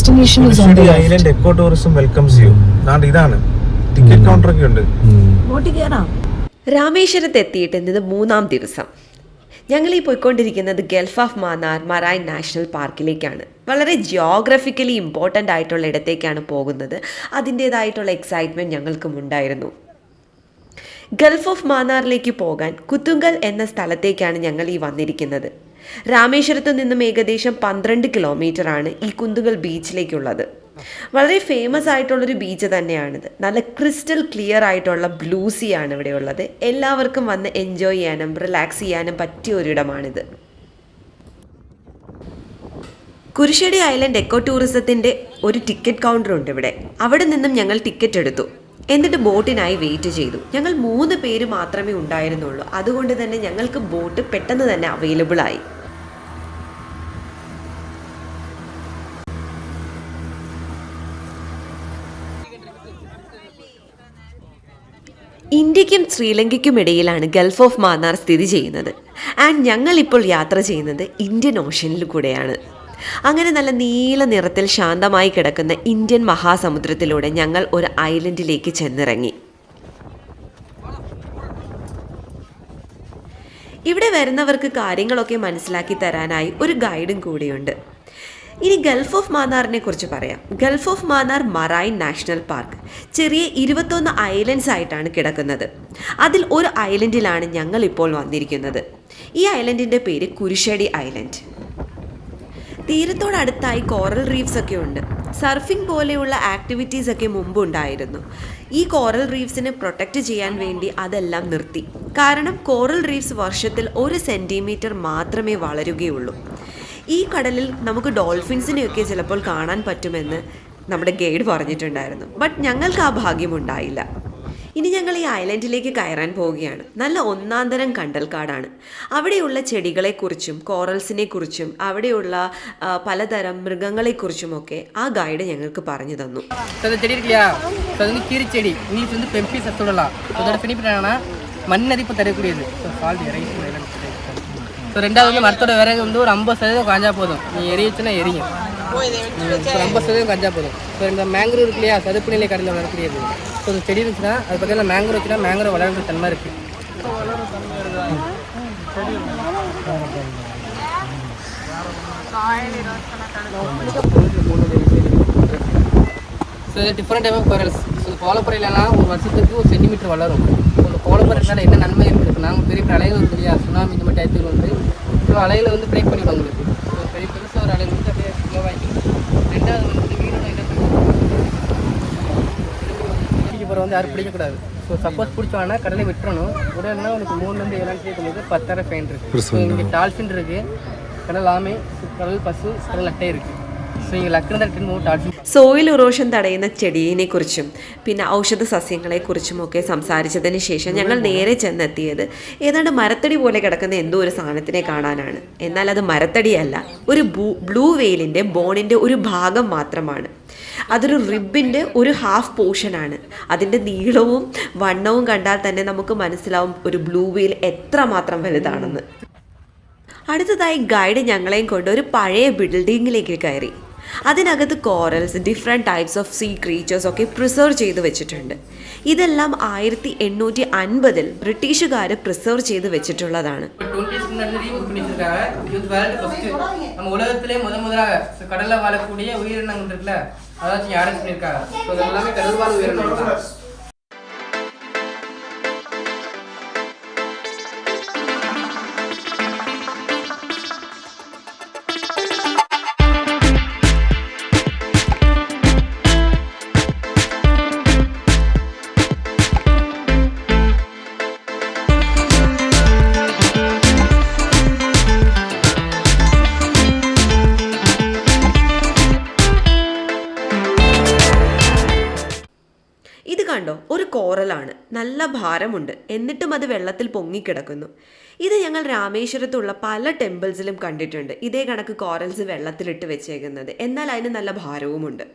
destination is on the Kurishadi left. Island Eco Tourism welcomes you. ഇതാണ് ticket counter ഒക്കെ ഉണ്ട്. രാമേശ്വരത്ത് എത്തിയിട്ട് ഇന്നത് 3-ാം ദിവസം. ഞങ്ങൾ ഈ പോയിക്കൊണ്ടിരിക്കുന്നത് Gulf of Mannar Marine National പാർക്കിലേക്കാണ്. വളരെ ജിയോഗ്രഫിക്കലി ഇമ്പോർട്ടൻ്റ് ആയിട്ടുള്ള ഇടത്തേക്കാണ് പോകുന്നത്. അതിൻ്റേതായിട്ടുള്ള എക്സൈറ്റ്മെൻറ്റ് ഞങ്ങൾക്കും ഉണ്ടായിരുന്നു. ഗൾഫ് ഓഫ് മാന്നാറിലേക്ക് പോകാൻ കുത്തുങ്കൽ എന്ന സ്ഥലത്തേക്കാണ് ഞങ്ങൾ ഈ വന്നിരിക്കുന്നത്. രാമേശ്വരത്തു നിന്നും ഏകദേശം 12 കിലോമീറ്ററാണ് ഈ കുത്തുങ്കൽ ബീച്ചിലേക്കുള്ളത്. വളരെ ഫേമസ് ആയിട്ടുള്ളൊരു ബീച്ച് തന്നെയാണിത്. നല്ല ക്രിസ്റ്റൽ ക്ലിയർ ആയിട്ടുള്ള ബ്ലൂ സീ ആണ് ഇവിടെ ഉള്ളത്. എല്ലാവർക്കും വന്ന് എൻജോയ് ചെയ്യാനും റിലാക്സ് ചെയ്യാനും പറ്റിയ ഒരിടമാണിത്. കുരിശടി ഐലൻഡ് എക്കോ ടൂറിസത്തിൻ്റെ ഒരു ടിക്കറ്റ് കൗണ്ടർ ഉണ്ട് ഇവിടെ. അവിടെ നിന്നും ഞങ്ങൾ ടിക്കറ്റ് എടുത്തു. എന്നിട്ട് ബോട്ടിനായി വെയിറ്റ് ചെയ്തു. ഞങ്ങൾ 3 പേര് മാത്രമേ ഉണ്ടായിരുന്നുള്ളൂ. അതുകൊണ്ട് തന്നെ ഞങ്ങൾക്ക് ബോട്ട് പെട്ടെന്ന് തന്നെ അവൈലബിൾ ആയി. ഇന്ത്യക്കും ശ്രീലങ്കയ്ക്കും ഇടയിലാണ് ഗൾഫ് ഓഫ് മാന്നാർ സ്ഥിതി ചെയ്യുന്നത്. ആൻഡ് ഞങ്ങളിപ്പോൾ യാത്ര ചെയ്യുന്നത് ഇന്ത്യൻ ഓഷ്യനിൽ കൂടെയാണ്. അങ്ങനെ നല്ല നീല നിറത്തിൽ ശാന്തമായി കിടക്കുന്ന ഇന്ത്യൻ മഹാസമുദ്രത്തിലൂടെ ഞങ്ങൾ ഒരു ഐലൻഡിലേക്ക് ചെന്നിറങ്ങി. ഇവിടെ വരുന്നവർക്ക് കാര്യങ്ങളൊക്കെ മനസ്സിലാക്കി തരാനായി ഒരു ഗൈഡും കൂടിയുണ്ട്. ഇനി ഗൾഫ് ഓഫ് മാന്നാറിനെ കുറിച്ച് പറയാം. Gulf of Mannar Marine national park ചെറിയ 21 ഐലൻഡ്സ് ആയിട്ടാണ് കിടക്കുന്നത്. അതിൽ ഒരു ഐലൻഡിലാണ് ഞങ്ങൾ ഇപ്പോൾ വന്നിരിക്കുന്നത്. ഈ ഐലൻഡിൻ്റെ പേര് കുരിശടി ഐലൻഡ്. തീരത്തോടടുത്തായി കോറൽ റീഫ്സ് ഒക്കെ ഉണ്ട്. സർഫിംഗ് പോലെയുള്ള ആക്ടിവിറ്റീസ് ഒക്കെ മുമ്പ് ഉണ്ടായിരുന്നു. ഈ കോറൽ റീഫ്സിനെ പ്രൊട്ടക്റ്റ് ചെയ്യാൻ വേണ്ടി അതെല്ലാം നിർത്തി. കാരണം കോറൽ റീഫ്സ് വർഷത്തിൽ 1 സെൻറ്റിമീറ്റർ മാത്രമേ വളരുകയുള്ളൂ. ഈ കടലിൽ നമുക്ക് ഡോൾഫിൻസിനെയൊക്കെ ചിലപ്പോൾ കാണാൻ പറ്റുമെന്ന് നമ്മുടെ ഗൈഡ് പറഞ്ഞിട്ടുണ്ടായിരുന്നു. ബട്ട് ഞങ്ങൾക്ക് ആ ഭാഗ്യമുണ്ടായില്ല. ഇനി ഞങ്ങൾ ഈ ഐലൻഡിലേക്ക് കയറാൻ പോവുകയാണ്. നല്ല ഒന്നാന്തരം കണ്ടൽക്കാടാണ്. അവിടെയുള്ള ചെടികളെക്കുറിച്ചും കോറൽസിനെ കുറിച്ചും അവിടെയുള്ള പലതരം മൃഗങ്ങളെക്കുറിച്ചുമൊക്കെ ആ ഗൈഡ് ഞങ്ങൾക്ക് പറഞ്ഞു തന്നു. கீரிச்செடி இங்கிலீஷ் வந்து பெம்பிஸ் சொல்லலாம். அதோட பெனிஃபிட் என்னன்னா மண் அரிப்பு தரக்கூடியது. ஸோ சால்ட் இறைச்சி. ஸோ ரெண்டாவது வந்து மரத்தோட விறகு வந்து ஒரு 50% காஞ்சா போதும். நீ எரிச்சுன்னா எரியும். ஸோ 50% காஞ்சா போதும். ஸோ இந்த மேங்க்ரூவ் இருக்கு இல்லையா, சதுப்பு நிலை கடலில் வளரக்கூடியது. ஸோ இந்த செடி இருந்துச்சுன்னா அது பக்கத்தில் மேங்க்ரூவ் வச்சுன்னா மேங்க்ரூவ் வளர்கிற தன்மை இருக்குது. ஸோ இது different type of corals. So இந்த கோலப்பறையிலலாம் ஒரு வருஷத்துக்கு 1 சென்டிமீட்டர் வளரும். ஸோ இந்த கோலப்பறையினால என்ன நன்மை இருக்குதுன்னா பெரிய பெரிய அலைகள் இருக்கு இல்லையா, சுனாமி இந்த மாதிரி டயத்தில் வந்து ஸோ அலையில் வந்து பிரேக் பண்ணிடுவாங்க உங்களுக்கு. ஸோ பெரிய பெருசாக ஒரு அலையில் வந்து அப்படியே ஸ்லோவாகிக்கும். ரெண்டாவது வந்து மீனோட என்ன பிடிக்க போகிற வந்து யாரும் பிடிக்கக்கூடாது. ஸோ சப்போஸ் பிடிச்சோன்னா கடலை விட்டுறணும். உடனே உனக்கு 3 to 7 சேர்க்கும்போது 10,000 ஃபைன் இருக்குது. ஸோ இங்கே டால்ஃபின் இருக்குது, கடல் ஆமை, கடல் പശു, கடல் അട്ട இருக்குது. സോയിൽ ഇറോഷൻ തടയുന്ന ചെടീനെ കുറിച്ചും പിന്നെ ഔഷധ സസ്യങ്ങളെക്കുറിച്ചും ഒക്കെ സംസാരിച്ചതിന് ശേഷം ഞങ്ങൾ നേരെ ചെന്നെത്തിയത് ഏതാണ്ട് മരത്തടി പോലെ കിടക്കുന്ന എന്തോ ഒരു സാധനത്തിനെ കാണാനാണ്. എന്നാൽ അത് മരത്തടിയല്ല, ഒരു ബ്ലൂ വെയിലിൻ്റെ ബോണിൻ്റെ ഒരു ഭാഗം മാത്രമാണ്. അതൊരു റിബിൻ്റെ ഒരു ഹാഫ് പോർഷനാണ്. അതിൻ്റെ നീളവും വണ്ണവും കണ്ടാൽ തന്നെ നമുക്ക് മനസ്സിലാവും ഒരു ബ്ലൂ വെയിൽ എത്രമാത്രം വലുതാണെന്ന്. അടുത്തതായി ഗൈഡ് ഞങ്ങളെയും കൊണ്ട് ഒരു പഴയ ബിൽഡിങ്ങിലേക്ക് കയറി. അതിനകത്ത് corals, different types of sea creatures ഒക്കെ പ്രിസർവ് ചെയ്ത് വെച്ചിട്ടുണ്ട്. ഇതെല്ലാം 1850 ബ്രിട്ടീഷുകാർ പ്രിസർവ് ചെയ്ത് വെച്ചിട്ടുള്ളതാണ്. உலகத்திலே முதலாக கடல்ல வாழக்கூடிய உயிரினங்கள் இருக்குல்ல, அதாச்சும் யாரும் பண்ணியிருக்காங்க. எல்லாமே கடல் வாழ் உயிரினங்கள். ഇത് കണ്ടോ, ഒരു കോറലാണ്. നല്ല ഭാരമുണ്ട്. എന്നിട്ടും അത് വെള്ളത്തിൽ പൊങ്ങിക്കിടക്കുന്നു. ഇത് ഞങ്ങൾ രാമേശ്വരത്തുള്ള പല ടെമ്പിൾസിലും കണ്ടിട്ടുണ്ട്. ഇതേ കണക്ക് കോറൽസ് വെള്ളത്തിലിട്ട് വെച്ചേക്കുന്നത്. എന്നാൽ അതിന് നല്ല ഭാരവുമുണ്ട്.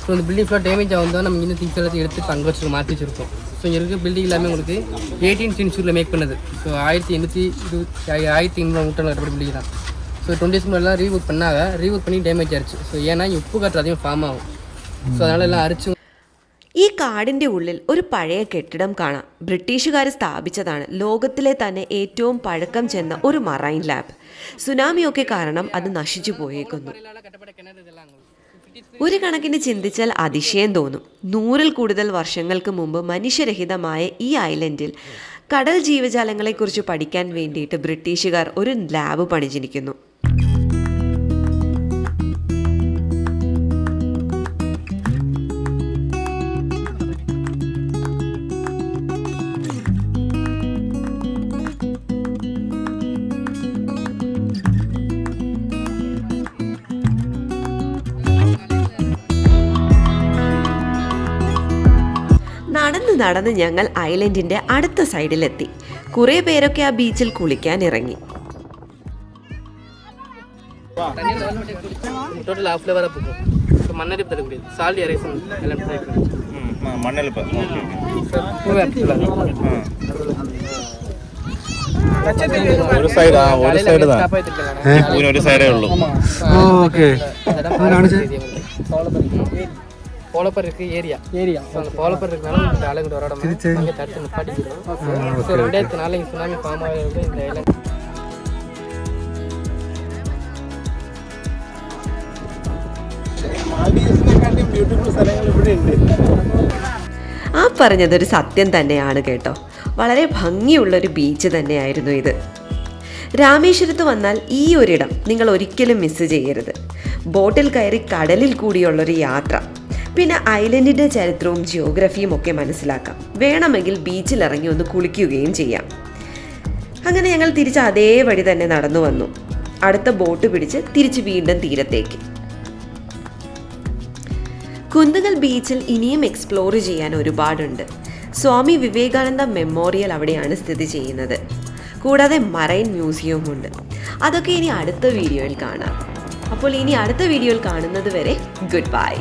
ஸோ இந்த பில்டிங் ஃபுல்லாக டேமேஜ் ஆகும்போது நம்ம இன்னும் திங்ஸ் எல்லாத்தையும் எடுத்து அங்கே வச்சு மாற்றி வச்சுருக்கோம். ஸோ இங்கே இருக்க பில்டிங் எல்லாமே உங்களுக்கு 18th century மேக் பண்ணது. ஸோ 1820 1800 நூற்றாண்டு கட்டப்பட்ட பில்டிங் தான். ஸோ 20 days முன்னாடி ரீபுக் பண்ணாங்க, ரீபுக் பண்ணி டேமேஜ் ஆயிடுச்சு. ஸோ ஏன்னா உப்பு காற்று அதிகம் ஃபார்ம் ആവും. ஸோ அதனால എല്ലാം അരച്ചു. ഈ കാടിൻ്റെ ഉള്ളിൽ ഒരു പഴയ കെട്ടിടം കാണാം. ബ്രിട്ടീഷുകാർ സ്ഥാപിച്ചതാണ്. ലോകത്തിലെ തന്നെ ഏറ്റവും പഴക്കം ചെന്ന ഒരു മറൈൻ ലാബ്. സുനാമിയൊക്കെ കാരണം അത് നശിച്ചു പോയേക്കുന്നു. ഒരു കണക്കിന് ചിന്തിച്ചാൽ അതിശയം തോന്നും. 100-ൽ കൂടുതൽ വർഷങ്ങൾക്ക് മുമ്പ് മനുഷ്യരഹിതമായ ഈ ഐലൻഡിൽ കടൽ ജീവജാലങ്ങളെക്കുറിച്ച് പഠിക്കാൻ വേണ്ടിയിട്ട് ബ്രിട്ടീഷുകാർ ഒരു ലാബ് പണിഞ്ഞിരിക്കുന്നു. നടന്ന് ഞങ്ങൾ ഐലൻഡിൻ്റെ അടുത്ത സൈഡിലെത്തി. കുറേ പേരൊക്കെ ആ ബീച്ചിൽ കുളിക്കാൻ ഇറങ്ങി. ടോട്ടൽ ഹാഫ് ലെവൽ പോകും. മണ്ണരിപ്പ് തരക്കൂടിയത് സാൾട്ട് എറേഷൻ എല്ലാം ട്രൈ ചെയ്തു. മണ്ണരിപ്പ് ഒരു സൈഡേ ഉള്ളൂ. போலப்பர் இருக்கு ஏரியா அந்த போலப்பர் இருக்கனால இந்த ஆளுங்க வரோட அங்கே தடுத்து நிப்பாட்டிக்கிறோம். ஸோ 2004 இங்கே சுனாமி ஃபார்ம் ஆகிறது இந்த ஐலண்ட். ആ പറഞ്ഞതൊരു സത്യം തന്നെയാണ് കേട്ടോ. വളരെ ഭംഗിയുള്ളൊരു ബീച്ച് തന്നെയായിരുന്നു ഇത്. രാമേശ്വരത്ത് വന്നാൽ ഈ ഒരിടം നിങ്ങൾ ഒരിക്കലും മിസ് ചെയ്യരുത്. ബോട്ടിൽ കയറി കടലിൽ കൂടിയുള്ളൊരു യാത്ര, പിന്നെ ഐലൻഡിൻ്റെ ചരിത്രവും ജിയോഗ്രഫിയും ഒക്കെ മനസ്സിലാക്കാം. വേണമെങ്കിൽ ബീച്ചിലിറങ്ങി ഒന്ന് കുളിക്കുകയും ചെയ്യാം. അങ്ങനെ ഞങ്ങൾ തിരിച്ച് അതേ വഴി തന്നെ നടന്നു വന്നു. അടുത്ത ബോട്ട് പിടിച്ച് തിരിച്ച് വീണ്ടും തീരത്തേക്ക്. കുന്നുകൽ ബീച്ചിൽ ഇനിയും എക്സ്പ്ലോർ ചെയ്യാൻ ഒരുപാടുണ്ട്. സ്വാമി വിവേകാനന്ദ മെമ്മോറിയൽ അവിടെയാണ് സ്ഥിതി ചെയ്യുന്നത്. കൂടാതെ മറൈൻ മ്യൂസിയവും ഉണ്ട്. അതൊക്കെ ഇനി അടുത്ത വീഡിയോയിൽ കാണാം. അപ്പോൾ ഇനി അടുത്ത വീഡിയോയിൽ കാണുന്നത് വരെ ഗുഡ് ബൈ.